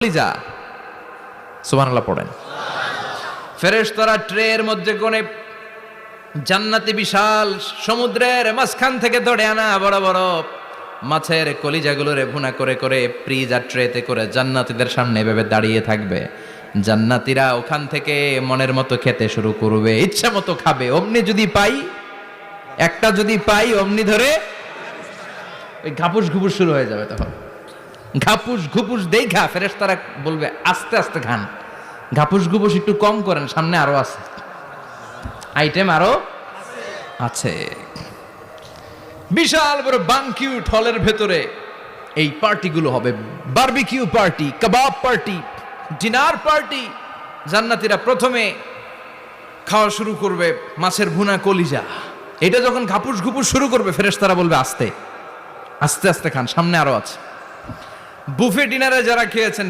কলিজা সুবহানাল্লাহ পড়েন। ফেরেশতারা ট্রের মধ্যে কোণে জান্নাতি বিশাল সমুদ্রের মাঝখান থেকে ধরে আনা বড় বড় মাছের কলিজাগুলোরে ভুনা করে করে ফ্রিজ আর ট্রেতে করে জান্নাতীদের সামনে এভাবে দাঁড়িয়ে থাকবে। জান্নাতীরা ওখান থেকে মনের মতো খেতে শুরু করবে, ইচ্ছা মতো খাবে। অমনি যদি পাই একটা, যদি পাই অমনি ধরে ওই ঘাপুস ঘুপুস শুরু হয়ে যাবে। তখন ঘাপুস ঘুপুস দেখা ফেরেশতারা বলবে আস্তে আস্তে খান, ঘাপুস ঘুপুস একটু কম করেন, সামনে আরো আছে, আইটেম আরো আছে। বিশাল বড় বানকিউট হলের ভেতরে এই পার্টিগুলো হবে, বারবিকিউ পার্টি, কাবাব পার্টি, ডিনার পার্টি। জান্নাতীরা প্রথমে খাওয়া শুরু করবে মাছের ভুনা কলিজা। এটা যখন ঘাপুস ঘুপুস শুরু করবে ফেরেশতারা বলবে আস্তে আস্তে আস্তে খান, সামনে আরো আছে। বুফে ডিনারে যারা খেয়েছেন,